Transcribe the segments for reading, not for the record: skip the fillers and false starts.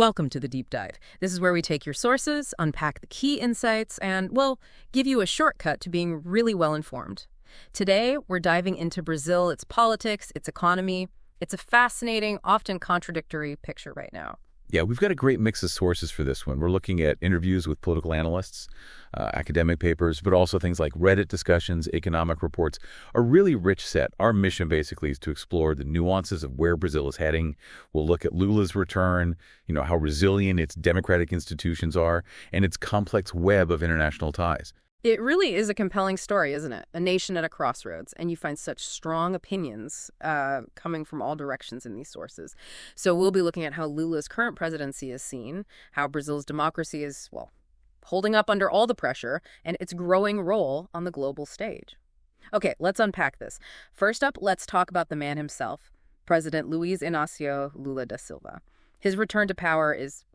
Welcome to the Deep Dive. This is where we take your sources, unpack the key insights, and, well, give you a shortcut to being really well informed. Today, we're diving into Brazil, its politics, its economy. It's a fascinating, often contradictory picture right now. Yeah, we've got a great mix of sources for this one. We're looking at interviews with political analysts, academic papers, but also things like Reddit discussions, economic reports, a really rich set. Our mission basically is to explore the nuances of where Brazil is heading. We'll look at Lula's return, how resilient its democratic institutions are, and its complex web of international ties. It really is a compelling story, isn't it? A nation at a crossroads, and you find such strong opinions coming from all directions in these sources. So we'll be looking at how Lula's current presidency is seen, how Brazil's democracy is, well, holding up under all the pressure, and its growing role on the global stage. Okay, let's unpack this. First up, let's talk about the man himself, President Luiz Inácio Lula da Silva. His return to power is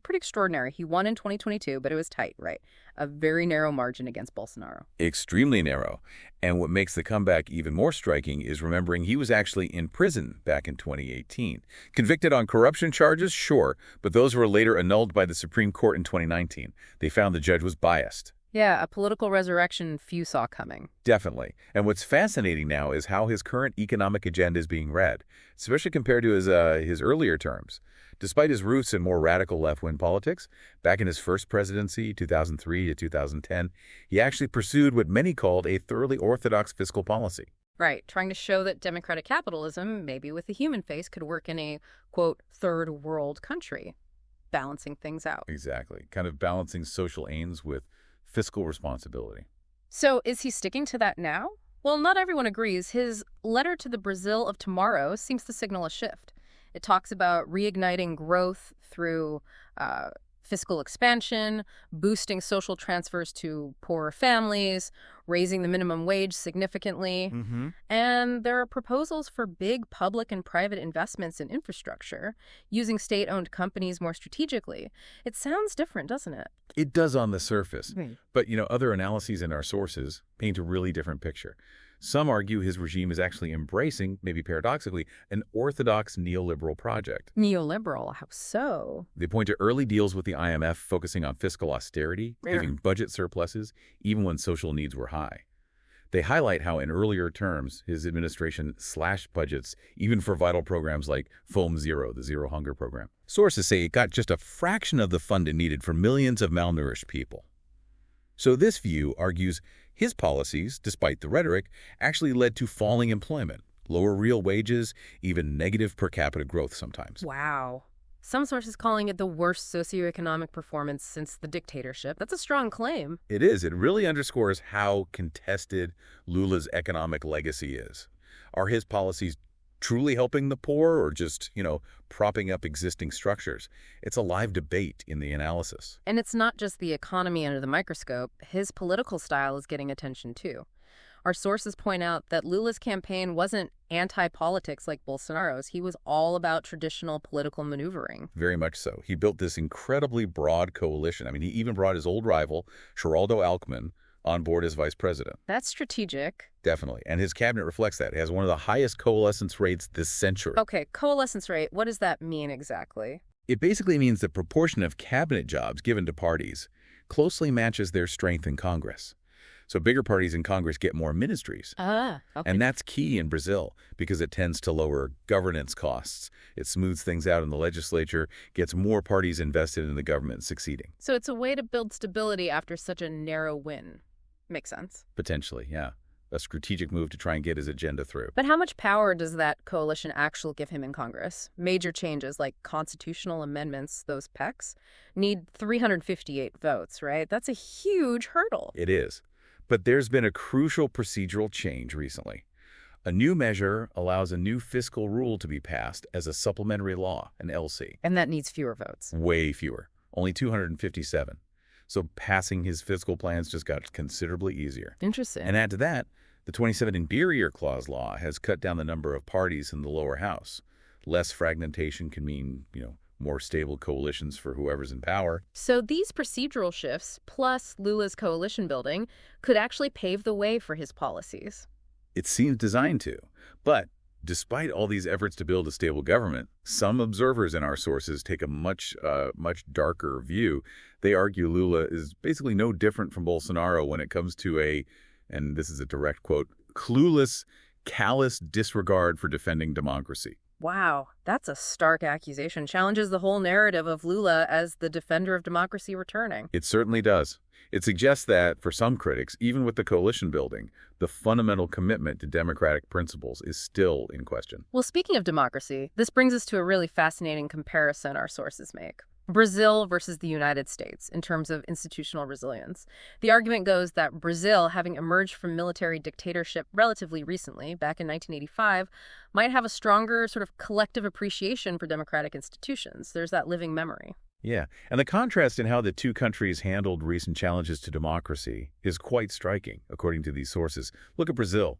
pretty extraordinary. He won in 2022, but it was tight, right? A very narrow margin against Bolsonaro. Extremely narrow. And what makes the comeback even more striking is remembering he was actually in prison back in 2018. Convicted on corruption charges, sure, but those were later annulled by the Supreme Court in 2019. They found the judge was biased. Yeah, a political resurrection few saw coming. Definitely. And what's fascinating now is how his current economic agenda is being read, especially compared to his earlier terms. Despite his roots in more radical left-wing politics, back in his first presidency, 2003 to 2010, he actually pursued what many called a thoroughly orthodox fiscal policy. Right, trying to show that democratic capitalism, maybe with a human face, could work in a, quote, third world country, balancing things out. Exactly. Kind of balancing social aims with fiscal responsibility. So is he sticking to that now? Well, not everyone agrees. His letter to the Brazil of tomorrow seems to signal a shift. It talks about reigniting growth through fiscal expansion, boosting social transfers to poorer families, raising the minimum wage significantly. And there are proposals for big public and private investments in infrastructure, using state-owned companies more strategically. It sounds different, doesn't it? It does on the surface. Right. But, other analyses in our sources paint a really different picture. Some argue his regime is actually embracing, maybe paradoxically, an orthodox neoliberal project. Neoliberal? How so? They point to early deals with the IMF focusing on fiscal austerity, giving budget surpluses, even when social needs were high. They highlight how in earlier terms, his administration slashed budgets, even for vital programs like Fome Zero, the Zero Hunger program. Sources say it got just a fraction of the fund it needed for millions of malnourished people. So this view argues his policies, despite the rhetoric, actually led to falling employment, lower real wages, even negative per capita growth sometimes. Wow. Some sources calling it the worst socioeconomic performance since the dictatorship. That's a strong claim. It is. It really underscores how contested Lula's economic legacy is. Are his policies truly helping the poor or just, propping up existing structures? It's a live debate in the analysis. And it's not just the economy under the microscope. His political style is getting attention, too. Our sources point out that Lula's campaign wasn't anti-politics like Bolsonaro's. He was all about traditional political maneuvering. Very much so. He built this incredibly broad coalition. I mean, he even brought his old rival, Geraldo Alckmin, on board as vice president. That's strategic. Definitely. And his cabinet reflects that. It has one of the highest coalescence rates this century. Okay, coalescence rate. What does that mean exactly? It basically means the proportion of cabinet jobs given to parties closely matches their strength in Congress. So bigger parties in Congress get more ministries. Okay. And that's key in Brazil because it tends to lower governance costs. It smooths things out in the legislature, gets more parties invested in the government succeeding. So it's a way to build stability after such a narrow win. Makes sense. Potentially, yeah. A strategic move to try and get his agenda through. But how much power does that coalition actually give him in Congress? Major changes like constitutional amendments, those PECs, need 358 votes, right? That's a huge hurdle. It is. But there's been a crucial procedural change recently. A new measure allows a new fiscal rule to be passed as a supplementary law, an LC. And that needs fewer votes. Way fewer. Only 257. So passing his fiscal plans just got considerably easier. Interesting. And add to that, the 27 Inferior Clause law has cut down the number of parties in the lower house. Less fragmentation can mean, more stable coalitions for whoever's in power. So these procedural shifts, plus Lula's coalition building, could actually pave the way for his policies. It seems designed to. But Despite all these efforts to build a stable government, some observers in our sources take a much darker view. They argue Lula is basically no different from Bolsonaro when it comes to and this is a direct quote, clueless, callous disregard for defending democracy. Wow, that's a stark accusation. Challenges the whole narrative of Lula as the defender of democracy returning. It certainly does. It suggests that, for some critics, even with the coalition building, the fundamental commitment to democratic principles is still in question. Well, speaking of democracy, this brings us to a really fascinating comparison our sources make. Brazil versus the United States in terms of institutional resilience. The argument goes that Brazil, having emerged from military dictatorship relatively recently, back in 1985, might have a stronger sort of collective appreciation for democratic institutions. There's that living memory. Yeah, and the contrast in how the two countries handled recent challenges to democracy is quite striking, according to these sources. Look at Brazil.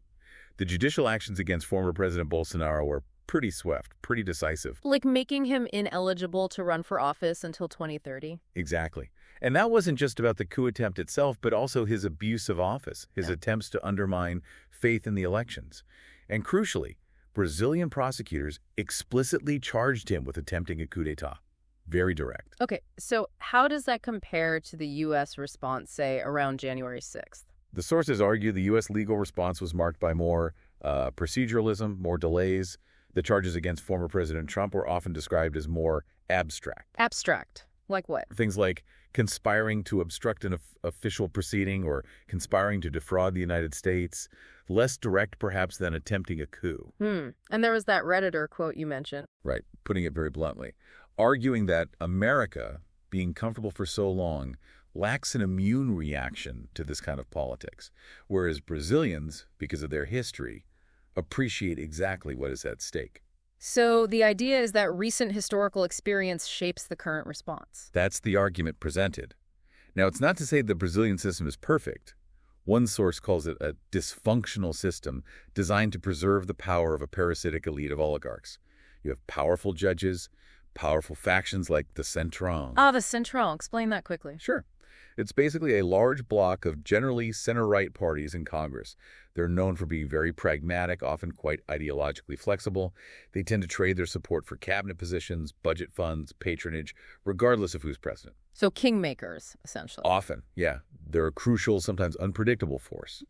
The judicial actions against former President Bolsonaro were pretty swift, pretty decisive. Like making him ineligible to run for office until 2030. Exactly. And that wasn't just about the coup attempt itself, but also his abuse of office, his attempts to undermine faith in the elections. And crucially, Brazilian prosecutors explicitly charged him with attempting a coup d'etat. Very direct. Okay, so how does that compare to the U.S. response, say, around January 6th? The sources argue the U.S. legal response was marked by more proceduralism, more delays. The charges against former President Trump were often described as more abstract. Abstract? Like what? Things like conspiring to obstruct an official proceeding or conspiring to defraud the United States. Less direct, perhaps, than attempting a coup. And there was that Redditor quote you mentioned. Right, putting it very bluntly. Arguing that America, being comfortable for so long, lacks an immune reaction to this kind of politics, whereas Brazilians, because of their history, appreciate exactly what is at stake. So the idea is that recent historical experience shapes the current response. That's the argument presented. Now, it's not to say the Brazilian system is perfect. One source calls it a dysfunctional system designed to preserve the power of a parasitic elite of oligarchs. You have powerful judges, powerful factions like the Centrão. Ah, the Centrão. Explain that quickly. Sure. It's basically a large block of generally center-right parties in Congress. They're known for being very pragmatic, often quite ideologically flexible. They tend to trade their support for cabinet positions, budget funds, patronage, regardless of who's president. So kingmakers, essentially. Often, yeah. They're a crucial, sometimes unpredictable force.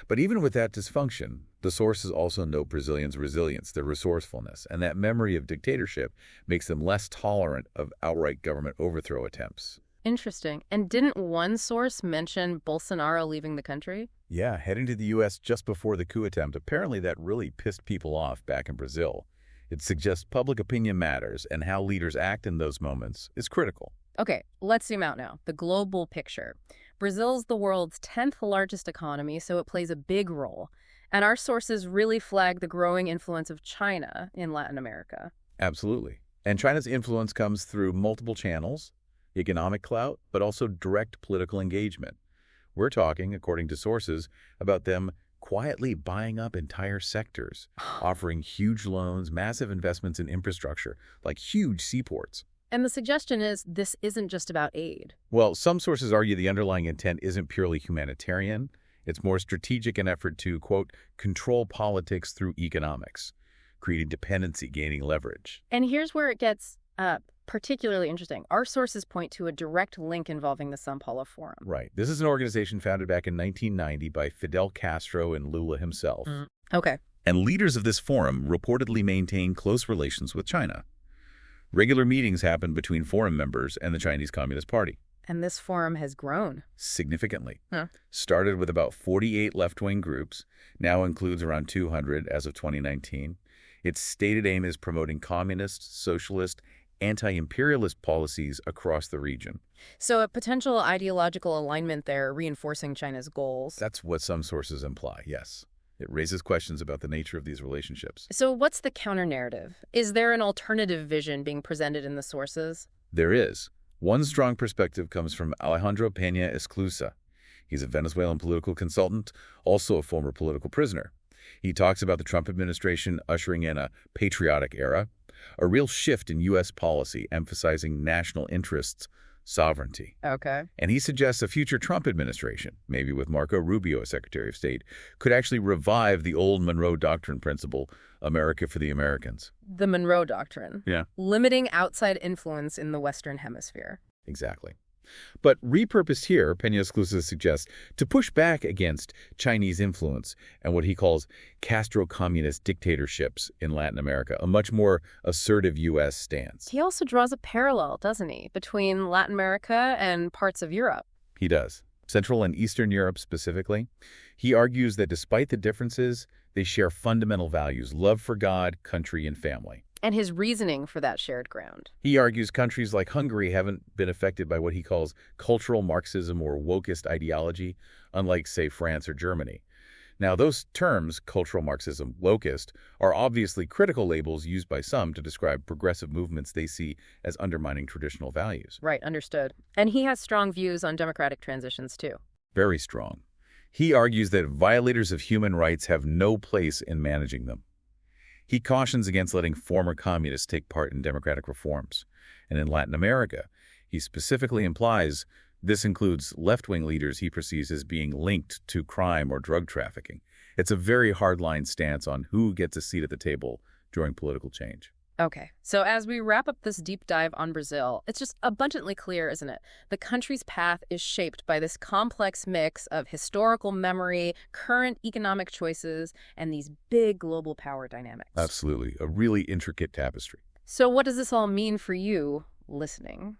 But even with that dysfunction, the sources also note Brazilians' resilience, their resourcefulness, and that memory of dictatorship makes them less tolerant of outright government overthrow attempts. Interesting. And didn't one source mention Bolsonaro leaving the country? Yeah, heading to the U.S. just before the coup attempt. Apparently that really pissed people off back in Brazil. It suggests public opinion matters, and how leaders act in those moments is critical. Okay, let's zoom out now. The global picture. Brazil's the world's 10th largest economy, so it plays a big role. And our sources really flag the growing influence of China in Latin America. Absolutely. And China's influence comes through multiple channels, economic clout, but also direct political engagement. We're talking, according to sources, about them quietly buying up entire sectors, offering huge loans, massive investments in infrastructure, like huge seaports. And the suggestion is this isn't just about aid. Well, some sources argue the underlying intent isn't purely humanitarian. It's more strategic, an effort to, quote, control politics through economics, creating dependency, gaining leverage. And here's where it gets particularly interesting. Our sources point to a direct link involving the São Paulo Forum. Right. This is an organization founded back in 1990 by Fidel Castro and Lula himself. Okay. And leaders of this forum reportedly maintain close relations with China. Regular meetings happen between forum members and the Chinese Communist Party. And this forum has grown. Significantly. Started with about 48 left-wing groups, now includes around 200 as of 2019. Its stated aim is promoting communist, socialist, anti-imperialist policies across the region. So a potential ideological alignment there, reinforcing China's goals. That's what some sources imply, yes. It raises questions about the nature of these relationships. So what's the counter-narrative? Is there an alternative vision being presented in the sources? There is. One strong perspective comes from Alejandro Peña Esclusa. He's a Venezuelan political consultant, also a former political prisoner. He talks about the Trump administration ushering in a patriotic era, a real shift in U.S. policy emphasizing national interests sovereignty. Okay. And he suggests a future Trump administration, maybe with Marco Rubio as Secretary of State, could actually revive the old Monroe Doctrine principle, America for the Americans. The Monroe Doctrine. Yeah. Limiting outside influence in the Western Hemisphere. Exactly. But repurposed here, Peña-Esclusa suggests to push back against Chinese influence and what he calls Castro-communist dictatorships in Latin America, a much more assertive U.S. stance. He also draws a parallel, doesn't he, between Latin America and parts of Europe. He does. Central and Eastern Europe specifically. He argues that despite the differences, they share fundamental values, love for God, country, and family. And his reasoning for that shared ground. He argues countries like Hungary haven't been affected by what he calls cultural Marxism or wokist ideology, unlike, say, France or Germany. Now, those terms, cultural Marxism, wokist, are obviously critical labels used by some to describe progressive movements they see as undermining traditional values. Right, understood. And he has strong views on democratic transitions, too. Very strong. He argues that violators of human rights have no place in managing them. He cautions against letting former communists take part in democratic reforms. And in Latin America, he specifically implies this includes left-wing leaders he perceives as being linked to crime or drug trafficking. It's a very hardline stance on who gets a seat at the table during political change. Okay, so as we wrap up this deep dive on Brazil, it's just abundantly clear, isn't it? The country's path is shaped by this complex mix of historical memory, current economic choices, and these big global power dynamics. Absolutely. A really intricate tapestry. So what does this all mean for you listening?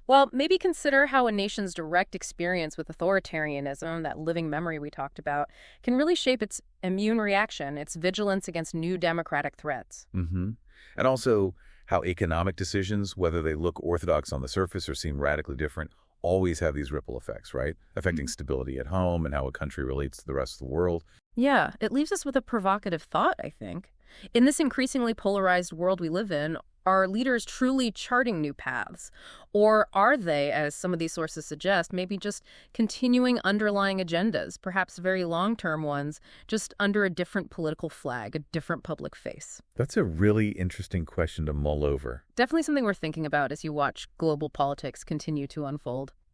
Well, maybe consider how a nation's direct experience with authoritarianism, that living memory we talked about, can really shape its immune reaction, its vigilance against new democratic threats. Mm-hmm. And also how economic decisions, whether they look orthodox on the surface or seem radically different, always have these ripple effects, right? Affecting stability at home and how a country relates to the rest of the world. Yeah, it leaves us with a provocative thought, I think. In this increasingly polarized world we live in, are leaders truly charting new paths? Or are they, as some of these sources suggest, maybe just continuing underlying agendas, perhaps very long-term ones, just under a different political flag, a different public face? That's a really interesting question to mull over. Definitely something we're thinking about as you watch global politics continue to unfold.